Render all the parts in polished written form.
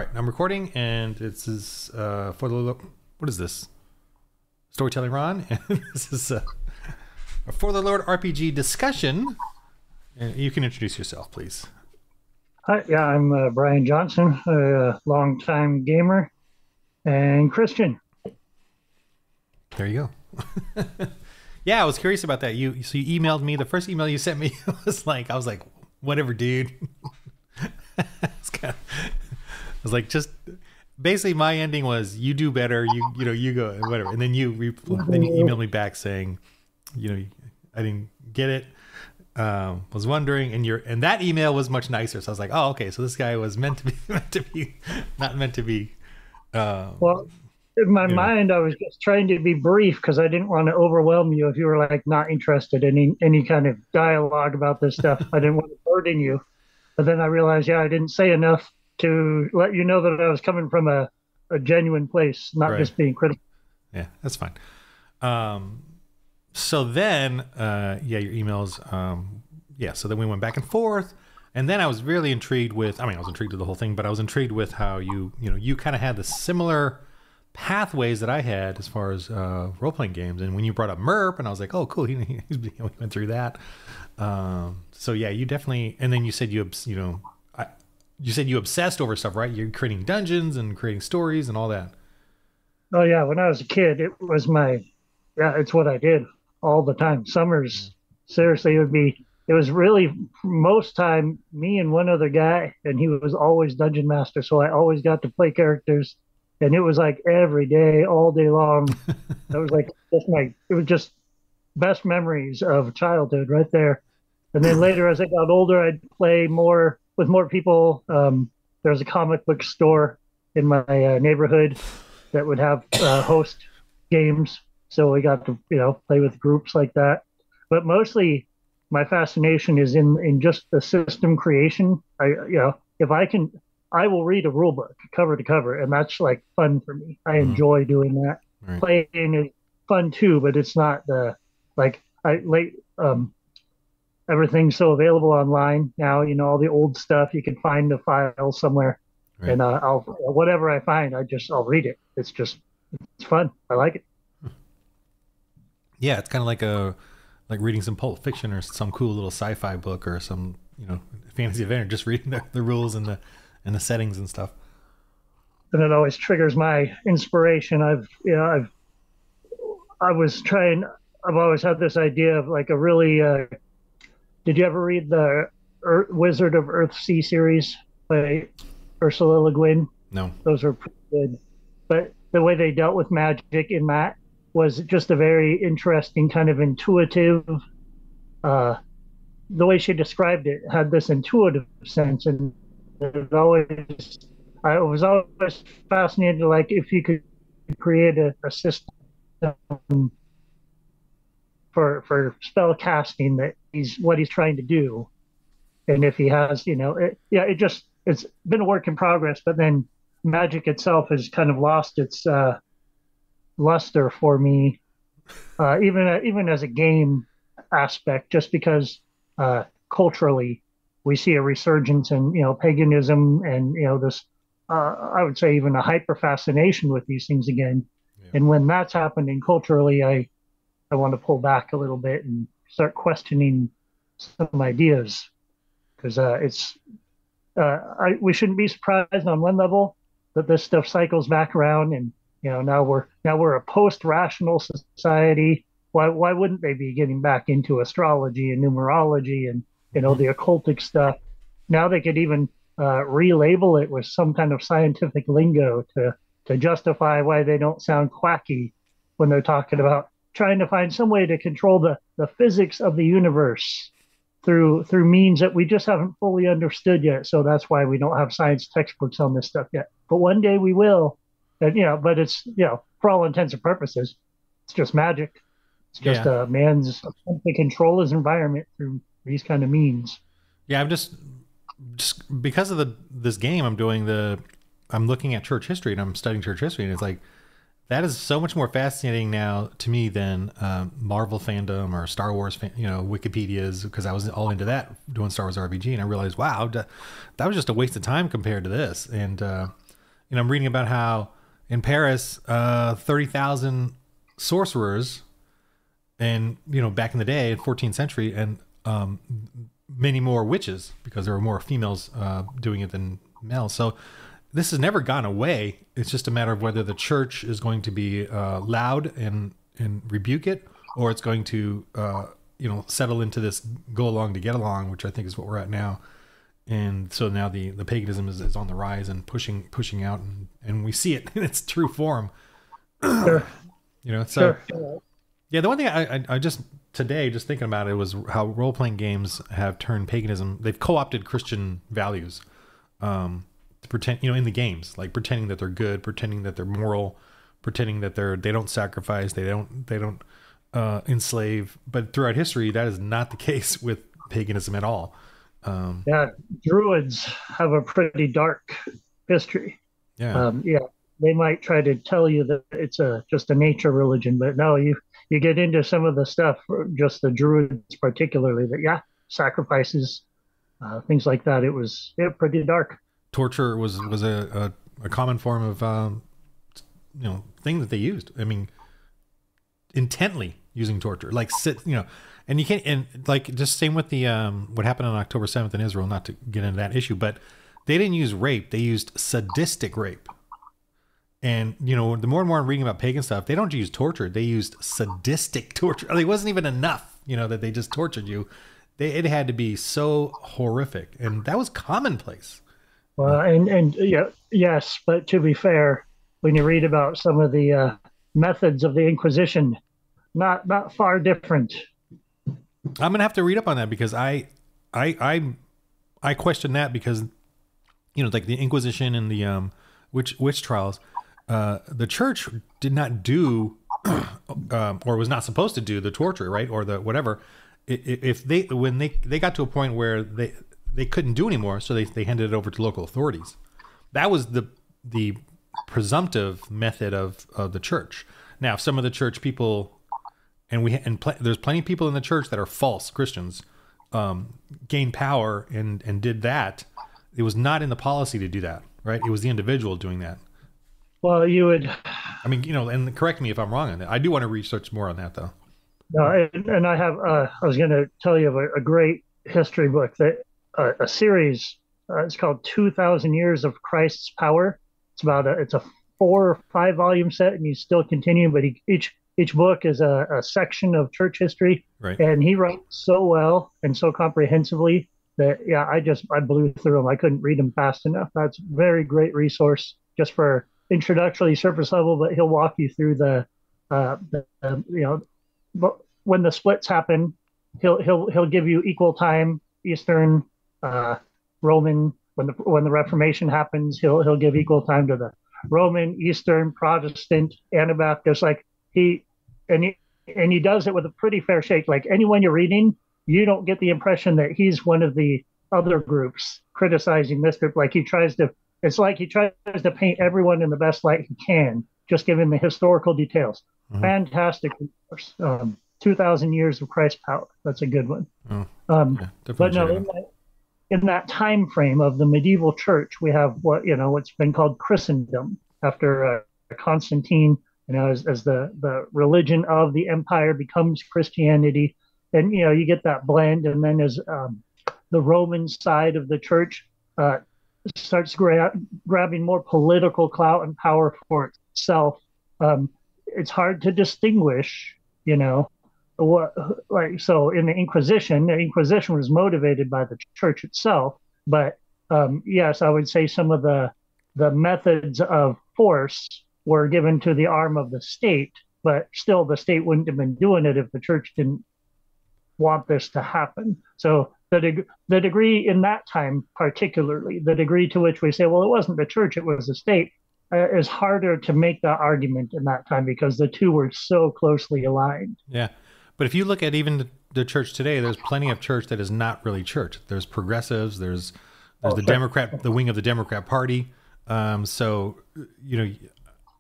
All right, I'm recording, and this is for the what is this? Storytelling Ron, and this is a For the Lord RPG discussion. And you can introduce yourself, please. Hi, yeah, I'm Brian Johnson, a longtime gamer and Christian. There you go. Yeah, I was curious about that. You emailed me. The first email you sent me was like, I was like, whatever, dude. I was like, just basically my ending was, you do better. You go, whatever. And then you emailed me back saying, I didn't get it. Was wondering, and that email was much nicer. So I was like, oh, okay. So this guy was not meant to be. Well, in my mind, I was just trying to be brief because I didn't want to overwhelm you if you were like not interested in any kind of dialogue about this stuff. I didn't want to burden you. But then I realized, I didn't say enough to let you know that I was coming from a genuine place, not just being critical. Yeah, that's fine. So then, your emails, so then we went back and forth, and then I was really intrigued with, I was intrigued with the whole thing, but I was intrigued with how you kind of had the similar pathways that I had as far as role-playing games. And when you brought up MERP, and I was like, oh, cool, he went through that. So yeah, you definitely, and then you said you said you obsessed over stuff, right? You're creating dungeons and creating stories and all that. Oh yeah, when I was a kid, it was it's what I did all the time. Summers, seriously, it was really most time me and one other guy, and he was always dungeon master, so I always got to play characters, and it was like every day, all day long. That was like it was just best memories of childhood right there. And then later, as I got older, I'd play more with more people. There was a comic book store in my neighborhood that would have host games. So we got to, play with groups like that. But mostly my fascination is in just the system creation. If I can, I will read a rule book cover to cover, and that's like fun for me. I enjoy doing that. Right. Playing is fun too, but it's not everything's so available online now. All the old stuff, you can find the file somewhere. Right. And whatever I find, I'll read it. It's fun. I like it. Yeah, it's kind of like reading some Pulp Fiction or some cool little sci-fi book or some fantasy adventure. Just reading the rules and the settings and stuff. And it always triggers my inspiration. I've always had this idea of like a really. Did you ever read the Wizard of Earthsea series by Ursula Le Guin? No. Those are pretty good. But the way they dealt with magic in that was just a very interesting kind of intuitive, the way she described it had this intuitive sense. And I was always fascinated, like if you could create a system for spell casting that what he's trying to do. And if he has, it's been a work in progress, but then magic itself has kind of lost its, luster for me, even as a game aspect, just because culturally we see a resurgence in paganism and this I would say even a hyper fascination with these things again. Yeah. And when that's happening culturally, I want to pull back a little bit and start questioning some ideas, because we shouldn't be surprised on one level that this stuff cycles back around. And now we're a post-rational society. Why wouldn't they be getting back into astrology and numerology and the occultic stuff? Now they could even relabel it with some kind of scientific lingo to justify why they don't sound quacky when they're talking about trying to find some way to control the physics of the universe through means that we just haven't fully understood yet. So that's why we don't have science textbooks on this stuff yet. But one day we will. And, but it's, for all intents and purposes, it's just magic. It's just man's attempt to control his environment through these kind of means. Yeah, I'm just because of this game, I'm looking at church history and I'm studying church history, and it's like, that is so much more fascinating now to me than Marvel fandom or Star Wars, Wikipedias, because I was all into that doing Star Wars RPG, and I realized, wow, that was just a waste of time compared to this. And you know, I'm reading about how in Paris, 30,000 sorcerers, and you know, back in the day, in 14th century, and many more witches, because there were more females doing it than males. So this has never gone away. It's just a matter of whether the church is going to be loud and rebuke it, or it's going to you know, settle into this go along to get along, which I think is what we're at now. And so now the paganism is on the rise and pushing out, and we see it in its true form. Sure. You know, so Sure. yeah, the one thing I just today, just thinking about it, was how role-playing games have turned paganism. They've co-opted Christian values to pretend, you know, in the games, like pretending that they're good, pretending that they're moral, pretending that they don't sacrifice, they don't enslave. But throughout history, that is not the case with paganism at all. Yeah, Druids have a pretty dark history. Yeah. Yeah, they might try to tell you that it's just a nature religion, but no, you get into some of the stuff, just the Druids particularly, that yeah, sacrifices, things like that. It was pretty dark. Torture was a common form of you know, thing that they used. I mean, intently using torture, like you know, and you can't, and like just same with the what happened on October 7th in Israel. Not to get into that issue, but they didn't use rape; they used sadistic rape. And you know, the more and more I'm reading about pagan stuff, they don't use torture; they used sadistic torture. Like, it wasn't even enough, you know, that they just tortured you. It had to be so horrific, and that was commonplace. Well, and yeah, yes, but to be fair, when you read about some of the methods of the Inquisition, not far different. I'm gonna have to read up on that, because I question that, because you know, like the Inquisition and the witch trials, the church did not do or was not supposed to do the torture, right, or the whatever. If when they got to a point where they couldn't do anymore, so they handed it over to local authorities. That was the presumptive method of the church. Now, some of the church people, there's plenty of people in the church that are false Christians, gained power and did that. It was not in the policy to do that, right? It was the individual doing that. Well, you would. I mean, you know, and correct me if I'm wrong on that. I do want to research more on that, though. No, and I have. I was going to tell you of a great history book that a series. It's called 2,000 Years of Christ's Power. It's a 4 or 5 volume set, and he's still continuing. But each book is a section of church history, right? And he writes so well and so comprehensively that yeah, I blew through them. I couldn't read them fast enough. That's a very great resource just for introductory surface level. But he'll walk you through the you know, but when the splits happen, he'll give you equal time Eastern, Roman. When the Reformation happens, he'll give equal time to the Roman, Eastern, Protestant, Anabaptist. Like he does it with a pretty fair shake. Like anyone you're reading, you don't get the impression that he's one of the other groups criticizing this group. Like it's like he tries to paint everyone in the best light he can, just giving the historical details. Mm-hmm. Fantastic. 2,000 Years of Christ's Power. That's a good one. Oh, but no, in that time frame of the medieval church, we have what's been called Christendom after Constantine. You know, as the religion of the empire becomes Christianity, and you know you get that blend, and then as the Roman side of the church starts grabbing more political clout and power for itself, it's hard to distinguish, you know, so in the Inquisition was motivated by the church itself, but yes, I would say some of the methods of force were given to the arm of the state, but still the state wouldn't have been doing it if the church didn't want this to happen. So the degree in that time, particularly the degree to which we say, well, it wasn't the church, it was the state, is harder to make that argument in that time because the two were so closely aligned. Yeah. But if you look at even the church today, there's plenty of church that is not really church. There's progressives, there's the Democrat, the wing of the Democrat Party. So, you know,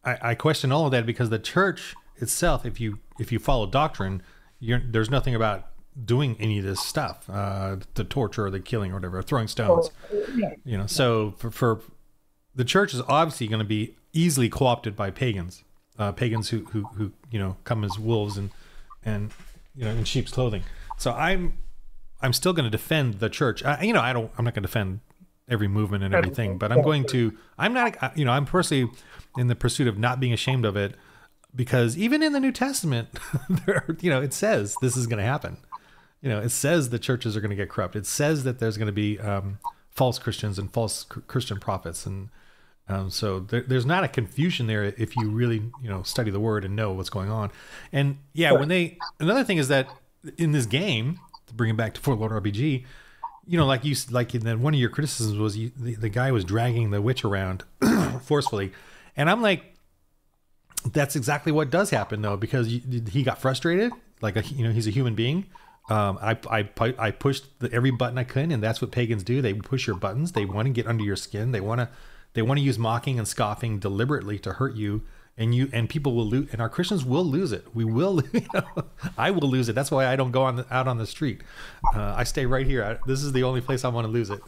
I question all of that because the church itself, if you follow doctrine, there's nothing about doing any of this stuff, the torture or the killing or whatever, throwing stones. Yeah. You know, so for the church is obviously going to be easily co-opted by pagans, pagans who come as wolves and in sheep's clothing. So I'm still going to defend the church. I'm not going to defend every movement and everything, but I'm personally in the pursuit of not being ashamed of it, because even in the New Testament, it says this is going to happen. It says the churches are going to get corrupt. It says that there's going to be false Christians and false Christian prophets. And so there's not a confusion there if you really, study the word and know what's going on. And yeah, another thing is that in this game, to bring it back to Fort Lord RPG, one of your criticisms was the guy was dragging the witch around forcefully. And I'm like, that's exactly what does happen though, because he got frustrated. He's a human being. I pushed every button I could, and that's what pagans do. They push your buttons. They want to get under your skin. They want to use mocking and scoffing deliberately to hurt you, and people will lose, and our Christians will lose it. We will, I will lose it. That's why I don't go out on the street. I stay right here. This is the only place I want to lose it.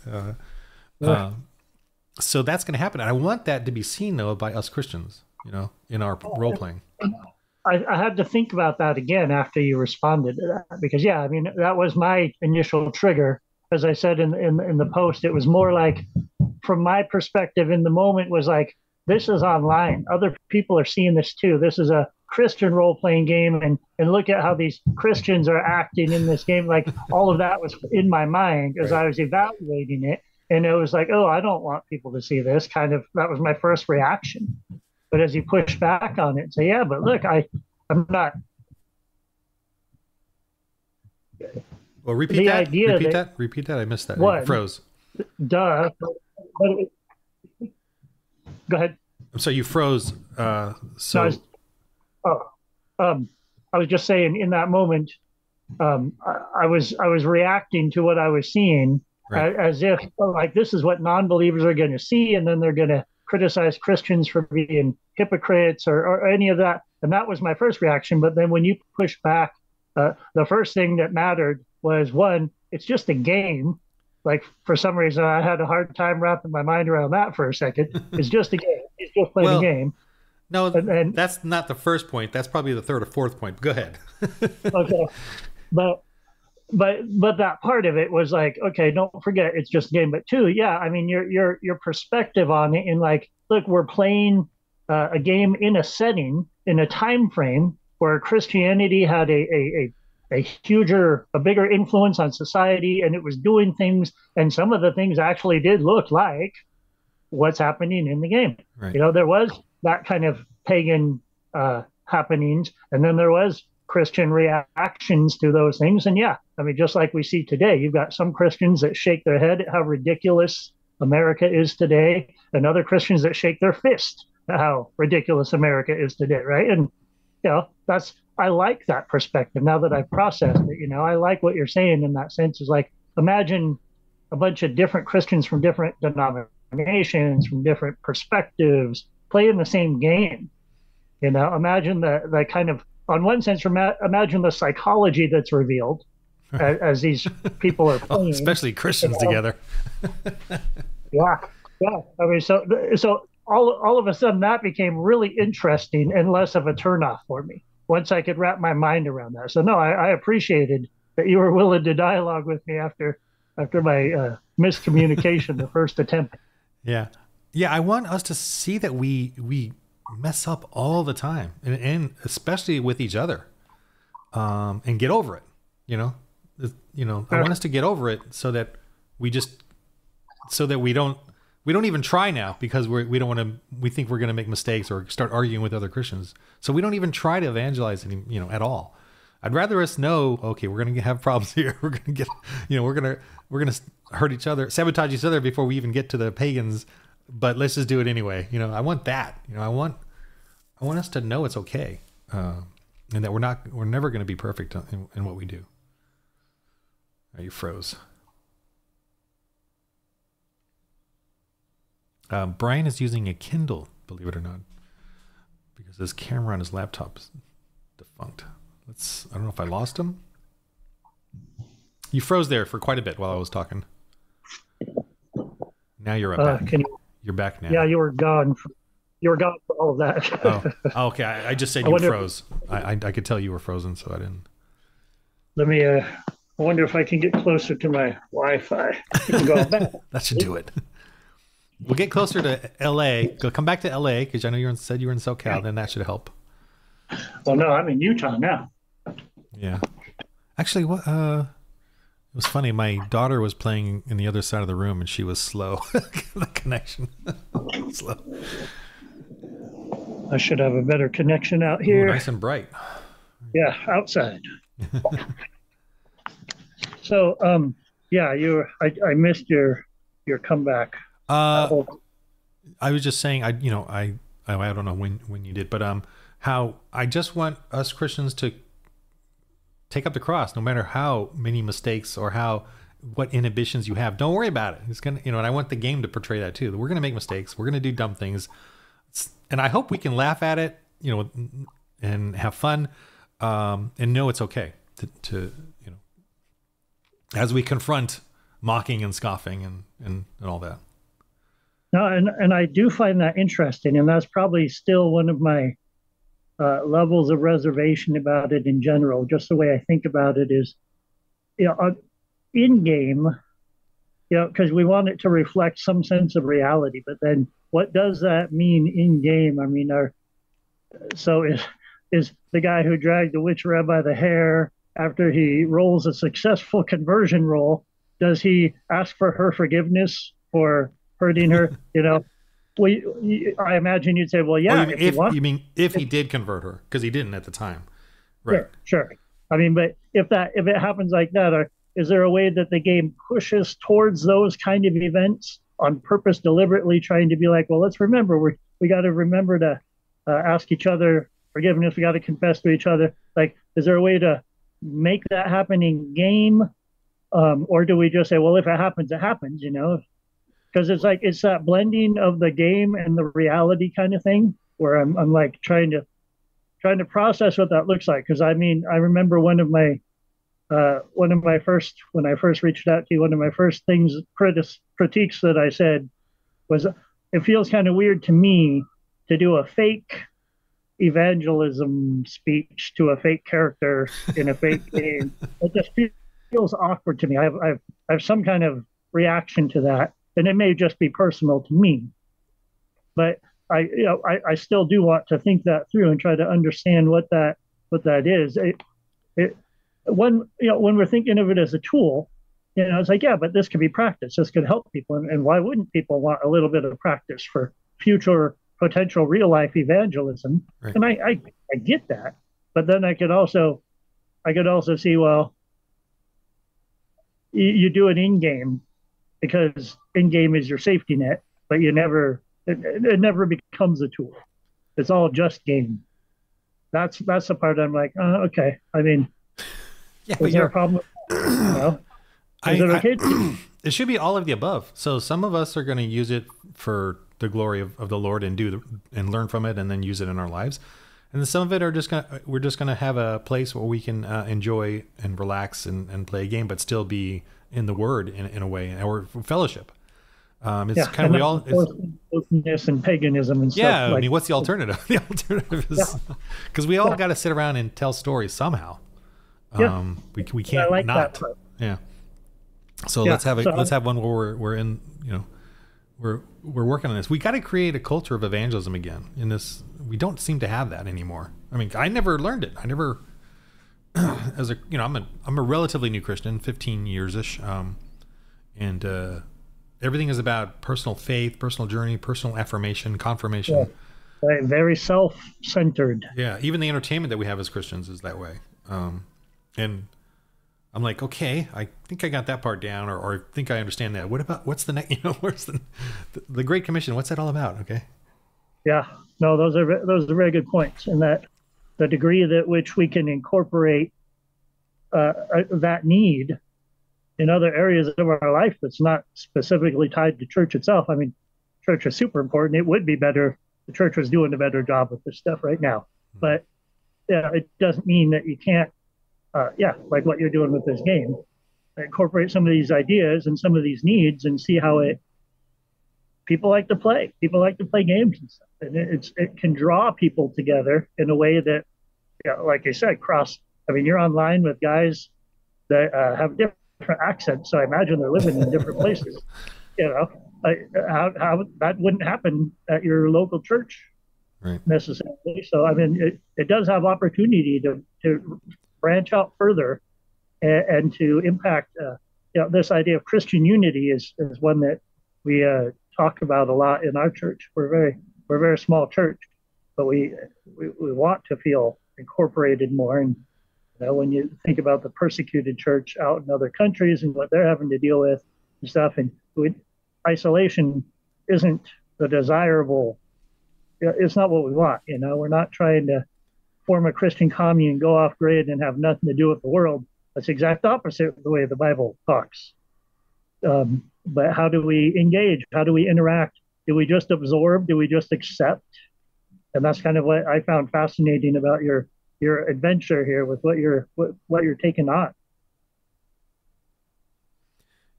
So that's going to happen. And I want that to be seen though by us Christians, in our role playing. I had to think about that again after you responded to that, because that was my initial trigger. As I said in the post, it was more like, from my perspective in the moment, was like, this is online. Other people are seeing this too. This is a Christian role-playing game, and look at how these Christians are acting in this game. Like, all of that was in my mind as I was evaluating it. And it was like, oh, I don't want people to see this. That was my first reaction. But as you push back on it and say, yeah, but look, I'm not. Well, repeat that. Repeat that. I missed that. What? You froze. Duh. Go ahead. I'm sorry, you froze. I was just saying, in that moment, I was reacting to what I was seeing, right, as if this is what non-believers are going to see, and then they're going to criticize Christians for being hypocrites or any of that. And that was my first reaction. But then when you push back, the first thing that mattered was, one, it's just a game. Like, for some reason, I had a hard time wrapping my mind around that for a second. It's just a game. He's just playing a game. No, and that's not the first point. That's probably the third or fourth point. Go ahead. Okay. But that part of it was like, okay, don't forget, it's just a game. But two, your perspective on it, and like, look, we're playing a game in a setting, in a time frame where Christianity had a bigger influence on society, and it was doing things, and some of the things actually did look like what's happening in the game. Right. There was that kind of pagan happenings, and then there was Christian reactions to those things. And just like we see today, you've got some Christians that shake their head at how ridiculous America is today, and other Christians that shake their fist at how ridiculous America is today, right? And I like that perspective now that I've processed it. I like what you're saying in that sense. Is like, imagine a bunch of different Christians from different denominations, from different perspectives, playing the same game. Imagine the kind of, on one sense, imagine the psychology that's revealed as these people are playing. Especially Christians together. Yeah. I mean, so all of a sudden that became really interesting and less of a turnoff for me once I could wrap my mind around that. So no, I appreciated that you were willing to dialogue with me after my miscommunication, the first attempt. Yeah. I want us to see that we mess up all the time, and especially with each other, and get over it. I want us to get over it so that we don't even try now, because we don't want to. We think we're going to make mistakes or start arguing with other Christians, so we don't even try to evangelize at all. I'd rather us know, okay, we're going to have problems here. We're going to get, we're going to hurt each other, sabotage each other before we even get to the pagans. But let's just do it anyway. I want that. I want us to know it's okay, and that we're never going to be perfect in what we do. Oh, you froze. Brian is using a Kindle, believe it or not, because his camera on his laptop is defunct. I don't know if I lost him. You froze there for quite a bit while I was talking. Now you're up back. You're back Yeah, now. you were gone. You were gone for all of Oh, that. okay. I just said I you wonder. froze. I could tell you were frozen, so I didn't. Let me. I wonder if I can get closer to my Wi-Fi. You can go back. That should do it. We'll get closer to LA. Go come back to LA because I know said you were in SoCal. Then that should help. Well, no, I'm in Utah now. Yeah. Actually, what? It was funny. My daughter was playing in the other side of the room, and she was slow. The connection slow. I should have a better connection out Ooh, here. nice and bright. Yeah, outside. So, yeah, I missed your comeback. Uh, Whole, I was just saying. I don't know when you did, but how I just want us Christians to take up the cross, no matter how many mistakes or what inhibitions you have. Don't worry about it. It's gonna, and I want the game to portray that too. That we're gonna make mistakes. We're gonna do dumb things, and I hope we can laugh at it, and have fun, and know it's okay to as we confront mocking and scoffing and all that. no, and I do find that interesting, and that's probably still one of my levels of reservation about it in general. Just the way I think about it is, in game, because we want it to reflect some sense of reality. But then, what does that mean in game? I mean, is the guy who dragged the witch rat by the hair after he rolls a successful conversion roll? Does he ask for her forgiveness for hurting her? I imagine you'd say, well, yeah, You mean if he did convert her, because he didn't at the time, right? Sure. I mean, but if it happens like that, is there a way that the game pushes towards those kind of events on purpose, deliberately trying to be like, well, let's remember we got to remember to ask each other forgiveness. We got to confess to each other. Like, is there a way to make that happen in game, or do we just say, well, if it happens, it happens, because it's that blending of the game and the reality kind of thing where I'm like trying to process what that looks like. Because I mean, I remember when I first reached out to you, one of my first critiques that I said was, it feels kind of weird to me to do a fake evangelism speech to a fake character in a fake game. It just feels awkward to me. I have some kind of reaction to that, and it may just be personal to me, but I still do want to think that through and try to understand what that is. When we're thinking of it as a tool, it's like, yeah, but this could be practice. This could help people, and why wouldn't people want a little bit of practice for future potential real life evangelism? Right. And I get that, but then I could also see, well, you do it in game because in game is your safety net, but it never becomes a tool. It's all just game. That's the part I'm like, okay. I mean, yeah, is there a problem? Is it okay? It should be all of the above. So some of us are going to use it for the glory of the Lord and and learn from it, and then use it in our lives. And then some of it we're just gonna have a place where we can enjoy and relax and play a game, but still be in the Word in a way, or fellowship. It's kind of openness and paganism and stuff. Yeah, I mean, what's the alternative? The alternative is because we all got to sit around and tell stories somehow. We can't like not. That. Yeah. So let's have one where we're in. We're working on this. We got to create a culture of evangelism again. In this, we don't seem to have that anymore. I mean, I never learned it. I never, I'm a relatively new Christian, 15 years ish, and everything is about personal faith, personal journey, personal affirmation, confirmation. Yeah. Very self-centered. Yeah, even the entertainment that we have as Christians is that way. And I'm like, okay, I think I got that part down, or I think I understand that. What's the next? Where's the Great Commission? What's that all about? Okay. Yeah, no, those are very good points, and that the degree that which we can incorporate that need in other areas of our life that's not specifically tied to church itself. I mean, church is super important. It would be better if the church was doing a better job with this stuff right now, but it doesn't mean that you can't. Like what you're doing with this game, incorporate some of these ideas and some of these needs and see how it people like to play. People like to play games and stuff, and it can draw people together in a way that, like I said, cross. I mean, you're online with guys that have different accents, so I imagine they're living in different places. You know, how that wouldn't happen at your local church Right. necessarily. So I mean, it does have opportunity to branch out further and to impact. This idea of Christian unity is one that we talk about a lot in our church. We're a very small church, but we want to feel incorporated more. And when you think about the persecuted church out in other countries and what they're having to deal with and stuff, and isolation isn't the desirable. It's not what we want. We're not trying to form a Christian commune, go off grid, and have nothing to do with the world. That's the exact opposite of the way the Bible talks. But how do we engage? How do we interact? Do we just absorb? Do we just accept? And that's kind of what I found fascinating about your adventure here with what you're taking on.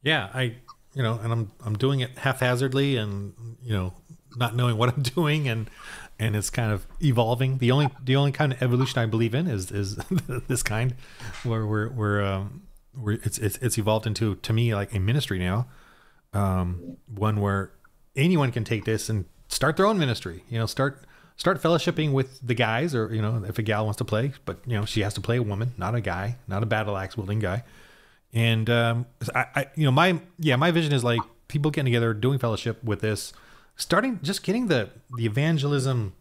Yeah, and I'm doing it haphazardly, and not knowing what I'm doing, and it's kind of evolving. The only kind of evolution I believe in is this kind, where it's evolved into, to me, like a ministry now, one where anyone can take this and start their own ministry. Start fellowshipping with the guys, or if a gal wants to play, but she has to play a woman, not a guy, not a battle axe wielding guy. And my vision is like people getting together, doing fellowship with this, just getting the evangelism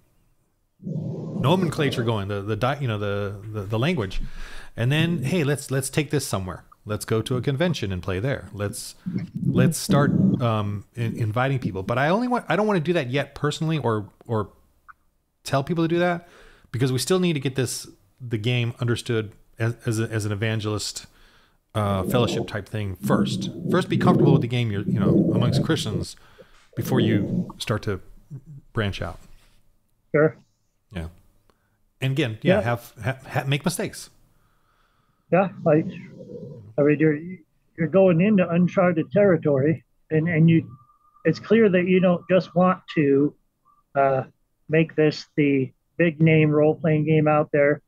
nomenclature going, the language, and then, hey, let's take this somewhere. Let's go to a convention and play there. Let's start inviting people. But I don't want to do that yet personally, or tell people to do that, because we still need to get the game understood as an evangelist fellowship type thing first. First, be comfortable with the game amongst Christians before you start to branch out. Sure. Yeah. And again, have make mistakes. Yeah, I mean, you're going into uncharted territory, and it's clear that you don't just want to make this the big name role playing game out there,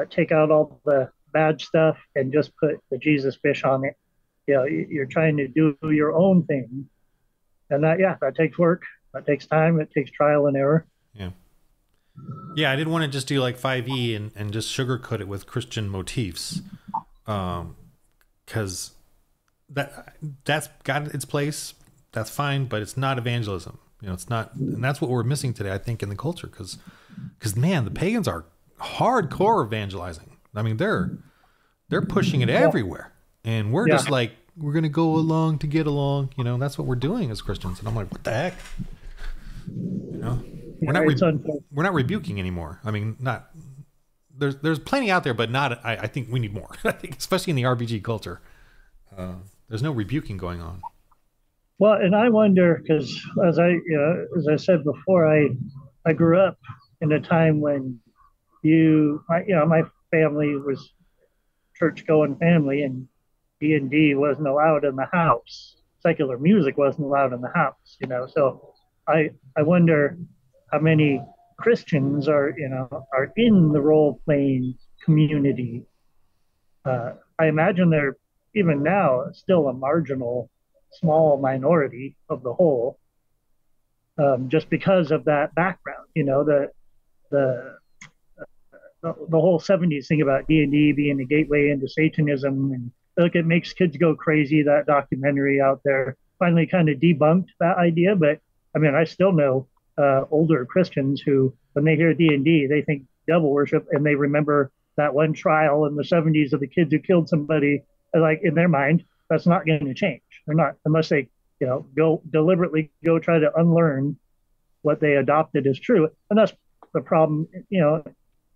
take out all the bad stuff and just put the Jesus fish on it. You're trying to do your own thing, and that takes work, that takes time, it takes trial and error. Yeah, I didn't want to just do like 5e and just sugarcoat it with Christian motifs, because that's got its place. That's fine, but it's not evangelism. It's not, and that's what we're missing today, I think, in the culture. Because man, the pagans are hardcore evangelizing. I mean, they're pushing it everywhere, and we're just like, we're gonna go along to get along. That's what we're doing as Christians. And I'm like, what the heck? We're not rebuking anymore. I mean, not there's plenty out there, but not. I think we need more. I think, especially in the RPG culture, there's no rebuking going on. Well, and I wonder, because as I said before, I grew up in a time when my family was church-going family, and D&D wasn't allowed in the house. Secular music wasn't allowed in the house. So I wonder how many Christians are in the role-playing community. I imagine they're, even now, still a marginal, small minority of the whole, just because of that background. The whole 70s thing about D&D being a gateway into Satanism, and look, it makes kids go crazy. That documentary out there finally kind of debunked that idea. But I mean, I still know older Christians who, when they hear D&D, they think devil worship, and they remember that one trial in the 70s of the kids who killed somebody. Like, in their mind, that's not going to change. They're not, unless they go deliberately try to unlearn what they adopted as true. And that's the problem,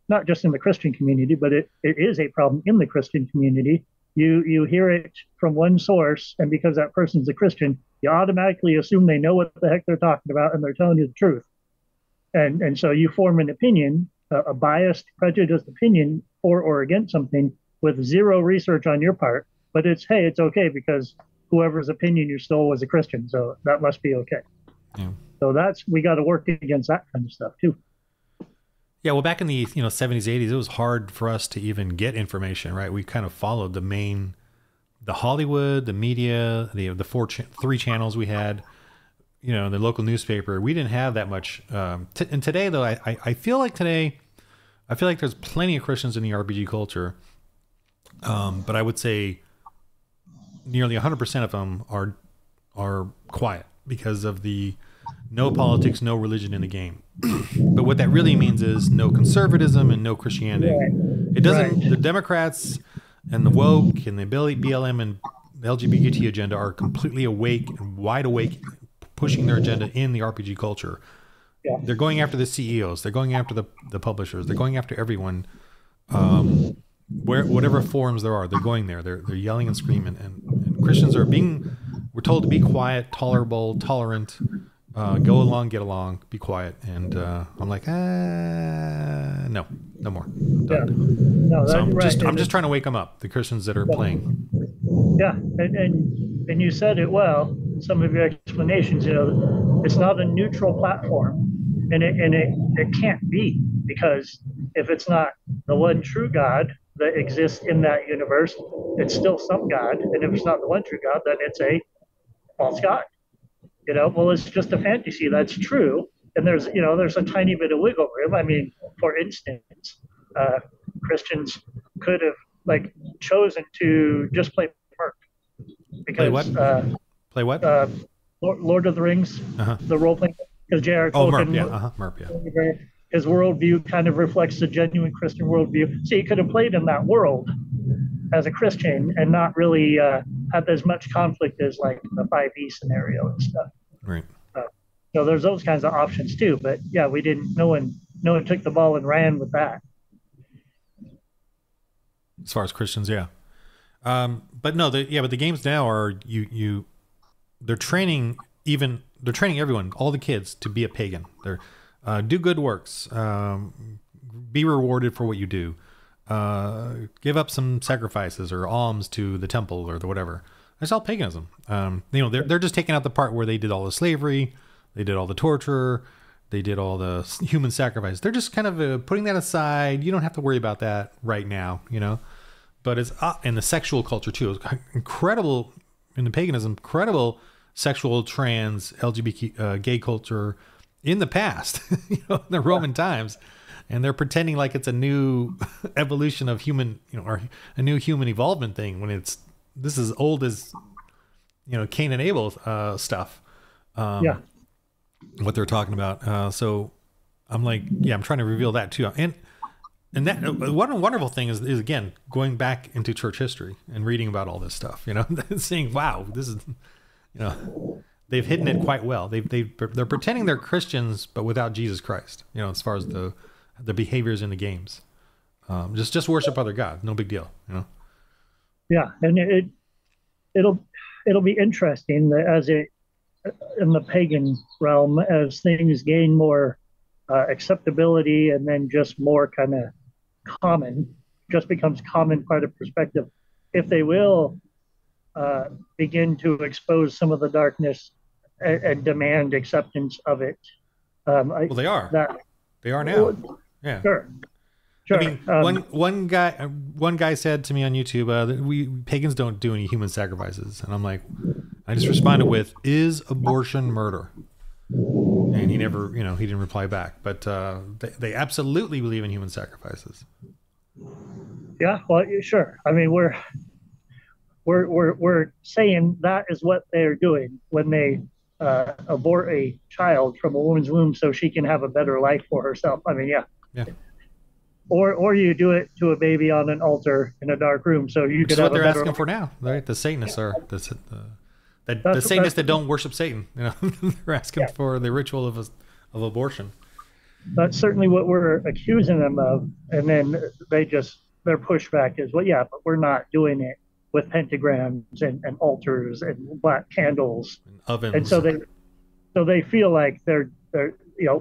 not just in the Christian community, but it is a problem in the Christian community. You hear it from one source, and because that person's a Christian, you automatically assume they know what the heck they're talking about, and they're telling you the truth. And so you form an opinion, a biased, prejudiced opinion for or against something with zero research on your part. But it's okay because whoever's opinion you stole was a Christian, so that must be okay. Yeah. So we got to work against that kind of stuff too. Yeah, well, back in the 70s, 80s, it was hard for us to even get information, right? We kind of followed the Hollywood, the media, the three channels we had, the local newspaper. We didn't have that much. And today, though, I feel like there's plenty of Christians in the RPG culture, but I would say nearly 100% of them are quiet because of the no politics, no religion in the game. But what that really means is no conservatism and no Christianity. It doesn't. Right. The Democrats and the woke and the BLM and the LGBT agenda are completely awake and wide awake, pushing their agenda in the RPG culture. Yeah. They're going after the CEOs. They're going after the publishers. They're going after everyone. Whatever forums there are, they're going there. They're yelling and screaming. And Christians we're told to be quiet, tolerable, tolerant. Go along, get along, be quiet. And I'm like, no more. I'm done. Yeah. No, So that's right. I'm just trying to wake them up, the Christians that are playing. Yeah, and you said it well. Some of your explanations, it's not a neutral platform, and it can't be, because if it's not the one true God that exists in that universe, it's still some God, and if it's not the one true God, then it's a false God. Well, it's just a fantasy. That's true. And there's a tiny bit of wiggle room. I mean, for instance, Christians could have chosen to just play Merc, because Play what? Lord of the Rings, the role playing, because J.R. Tolkien, Merp, yeah. His worldview kind of reflects the genuine Christian worldview. So he could have played in that world as a Christian and not really have as much conflict as like the 5e scenario and stuff. Right. So there's those kinds of options too. But yeah, we didn't. No one took the ball and ran with that. As far as Christians, yeah. But no, but the games now are they're training everyone, all the kids, to be a pagan. They're do good works, be rewarded for what you do. Give up some sacrifices or alms to the temple or the whatever. That's all paganism. They're just taking out the part where they did all the slavery, they did all the torture, they did all the human sacrifice. They're just kind of putting that aside. You don't have to worry about that right now, But it's in the sexual culture too. It's incredible in the paganism, incredible sexual, trans, LGBT, gay culture in the past, in the Roman times. And they're pretending like it's a new evolution of human, or a new human evolvement thing, when this is old as, Cain and Abel stuff. What they're talking about. So I'm like, I'm trying to reveal that too. And that one wonderful thing is again, going back into church history and reading about all this stuff, saying, wow, this is, they've hidden it quite well. They're pretending they're Christians, but without Jesus Christ, as far as the behaviors in the games. Just worship other gods. No big deal, Yeah. And it'll be interesting that as in the pagan realm, as things gain more acceptability and then just more kind of just becomes common part of perspective, if they will begin to expose some of the darkness and demand acceptance of it. Well, they are. They are now. Yeah. Sure. I mean, one guy said to me on YouTube that we pagans don't do any human sacrifices, and I'm like, I just responded with, "Is abortion murder?" And he never, he didn't reply back. But they absolutely believe in human sacrifices. Yeah, well, sure. I mean, we're saying that is what they're doing when they abort a child from a woman's womb so she can have a better life for herself. I mean, yeah. Or you do it to a baby on an altar in a dark room so you could have what they're asking for now, right? The Satanists are the Satanists that don't worship Satan. They're asking for the ritual of abortion. That's certainly what we're accusing them of, and then their pushback is, well, yeah, but we're not doing it with pentagrams and altars and black candles and ovens, and so they feel like they're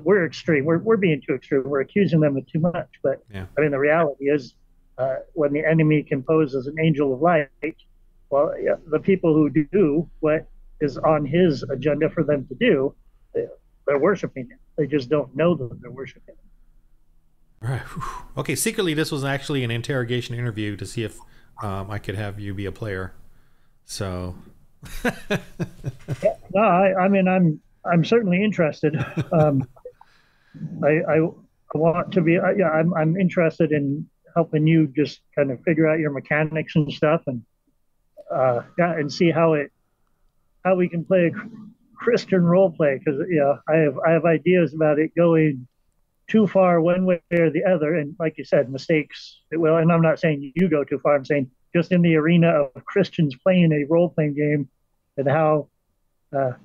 we're extreme. We're being too extreme. We're accusing them of too much. But I mean, the reality is, when the enemy can pose as an angel of light, well, the people who do what is on his agenda for them to do, they're worshiping it. They just don't know that they're worshiping it. Right. Okay. Secretly, this was actually an interrogation interview to see if I could have you be a player. So. Yeah, no, I mean, I'm certainly interested. I want to be. Yeah, I'm interested in helping you just kind of figure out your mechanics and stuff, and yeah, and see how we can play a Christian role play, because I have ideas about it going too far one way or the other, and like you said, mistakes. Well, and I'm not saying you go too far. I'm saying just in the arena of Christians playing a role playing game, and how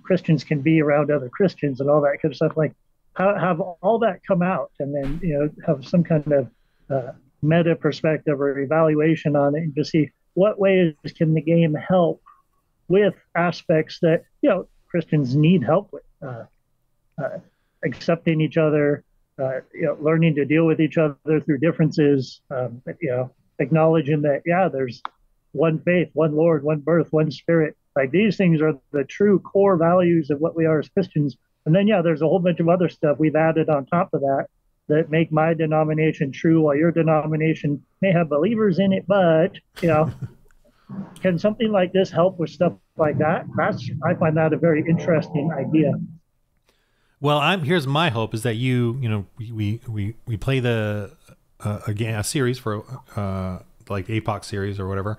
Christians can be around other Christians and all that kind of stuff. Like have all that come out, and then have some kind of meta perspective or evaluation on it, and to see what ways can the game help with aspects that Christians need help with, accepting each other, learning to deal with each other through differences, acknowledging that there's one faith, one Lord, one birth, one Spirit. Like these things are the true core values of what we are as Christians. And then there's a whole bunch of other stuff we've added on top of that make my denomination true, while your denomination may have believers in it, but can something like this help with stuff like that? I find that a very interesting idea. Well, here's my hope is that we play a series for like APOC series or whatever,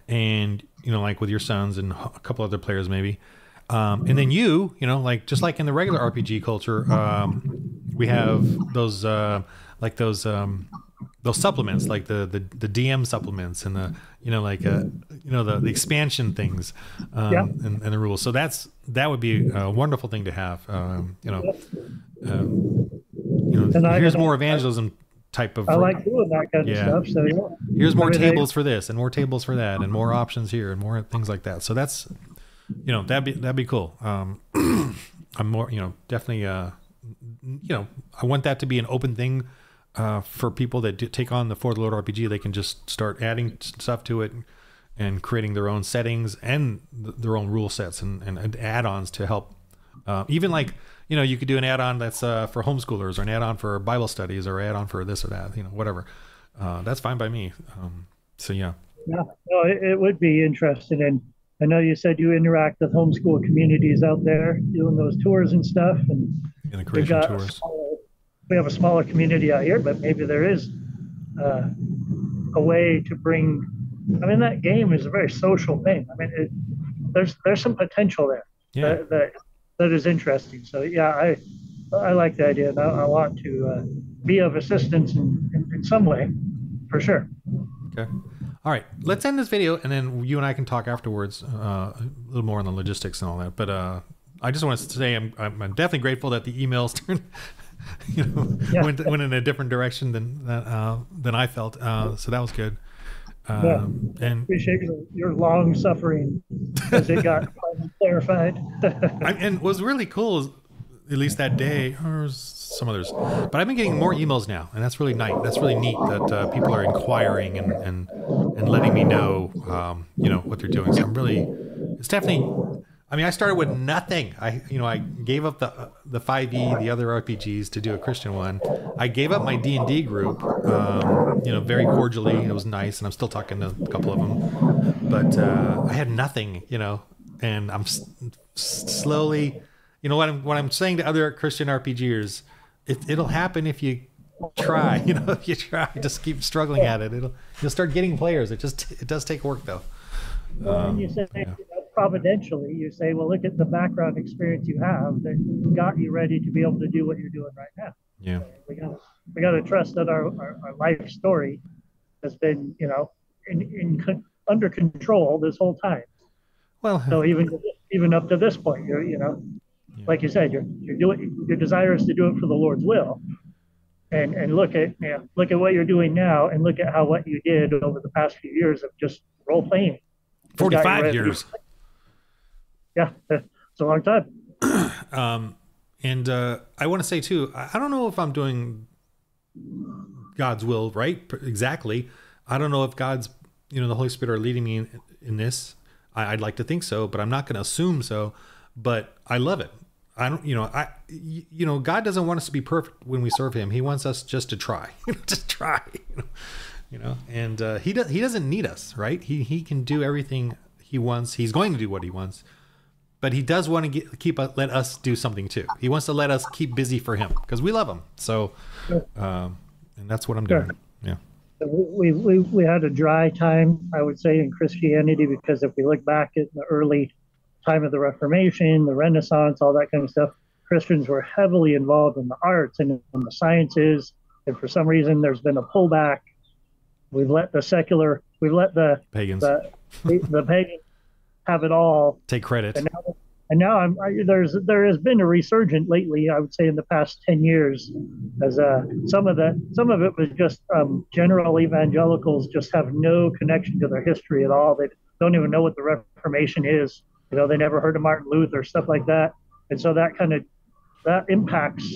and like with your sons and a couple other players maybe, and then like just like in the regular RPG culture, we have those supplements, like the DM supplements and the the expansion things, and the rules. So that would be a wonderful thing to have. Here's more evangelism type of. I like doing that kind of stuff. So here's more tables for this and more tables for that and more options here and more things like that. So that's that'd be cool. I'm more definitely I want that to be an open thing. For people that take on the For the Lord RPG, they can just start adding stuff to it and creating their own settings and their own rule sets and add-ons to help. Even like, you could do an add-on that's for homeschoolers, or an add-on for Bible studies, or add-on for this or that, whatever. That's fine by me. So yeah. Yeah, no, it would be interesting. And I know you said you interact with homeschool communities out there doing those tours and stuff. And integration tours. We have a smaller community out here, but maybe there is a way to bring. I mean, that game is a very social thing. I mean, there's some potential there that is interesting. So yeah, I like the idea, and I want to be of assistance in some way, for sure. Okay. All right, let's end this video, and then you and I can talk afterwards a little more on the logistics and all that. But I just want to say I'm definitely grateful that the emails turned. Went in a different direction than I felt. So that was good. And appreciate your long suffering as it got clarified. And what was really cool is, at least that day, or some others, but I've been getting more emails now, and that's really nice. That's really neat that people are inquiring and letting me know, what they're doing. So it's definitely. I mean, I started with nothing. I gave up the 5e, the other RPGs to do a Christian one. I gave up my D&D group, very cordially. It was nice, and I'm still talking to a couple of them. But I had nothing, and I'm slowly, what I'm saying to other Christian RPGers, it'll happen if you try. If you try, just keep struggling at it. You'll start getting players. It does take work though. Well, you said providentially, you say, well, look at the background experience you have that got you ready to be able to do what you're doing right now. Yeah, so we got to trust that our life story has been, under control this whole time. Well, so even up to this point, like you said, your desire is to do it for the Lord's will, and look at what you're doing now, and look at what you did over the past few years of just role playing. 45 years. Yeah, it's a long time. And I want to say too, I don't know if I'm doing God's will right exactly. I don't know if God's, the Holy Spirit are leading me in this. I'd like to think so, but I'm not going to assume so. But I love it. I don't, God doesn't want us to be perfect when we serve him. He wants us just to try, just try, and he doesn't need us, right? He can do everything he wants. He's going to do what he wants, but he does want to let us do something too. He wants to let us keep busy for him because we love him. So, and that's what I'm doing. Yeah. We had a dry time, I would say, in Christianity, because if we look back at the early time of the Reformation, the Renaissance, all that kind of stuff, Christians were heavily involved in the arts and in the sciences, and for some reason there's been a pullback. We've let the pagans, the pagans have it all, take credit. And now there has been a resurgence lately, I would say, in the past 10 years, as some of it was just general evangelicals just have no connection to their history at all. They don't even know what the Reformation is. They never heard of Martin Luther, stuff like that. And so that impacts,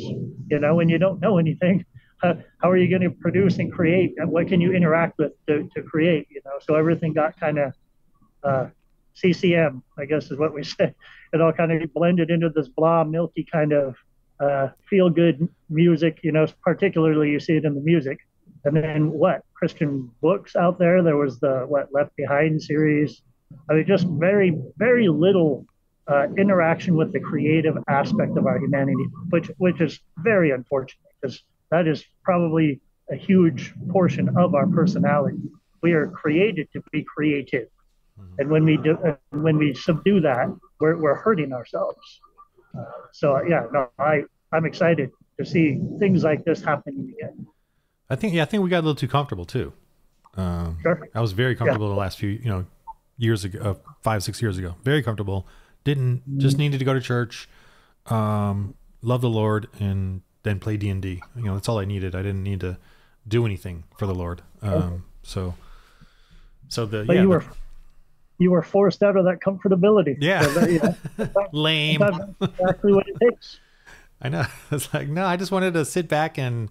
when you don't know anything, how are you going to produce and create? And what can you interact with to create? So everything got kind of CCM, I guess is what we say. It all kind of blended into this blah, milky kind of feel-good music, particularly you see it in the music. And then Christian books out there. There was the Left Behind series. I mean, just very, very little interaction with the creative aspect of our humanity, which is very unfortunate, because that is probably a huge portion of our personality. We are created to be creative. And when we subdue that, we're hurting ourselves. I'm excited to see things like this happening again. I think we got a little too comfortable too. Sure. I was very comfortable the last few years ago, 5-6 years ago. Very comfortable. Just needed to go to church, love the Lord, and then play D&D. That's all I needed. I didn't need to do anything for the Lord. You were forced out of that comfortability. Yeah. So Lame. That's exactly what it takes. I know. It's like, no, I just wanted to sit back and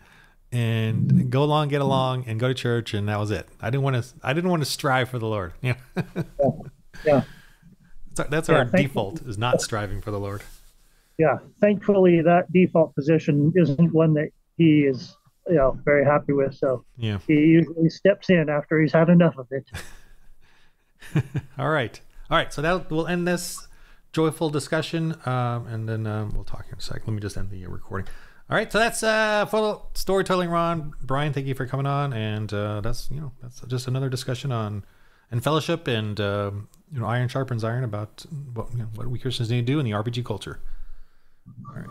go along, get along, and go to church, and that was it. I didn't want to strive for the Lord. Yeah. Yeah. That's our default, is not striving for the Lord. Yeah. Thankfully, that default position isn't one that he is, very happy with. So yeah, he usually steps in after he's had enough of it. All right. So we'll end this joyful discussion, and then we'll talk in a sec. Let me just end the recording. All right. So that's for Storytelling Ron. Brian, thank you for coming on, and that's just another discussion on fellowship and iron sharpens iron about what we Christians need to do in the RPG culture. All right.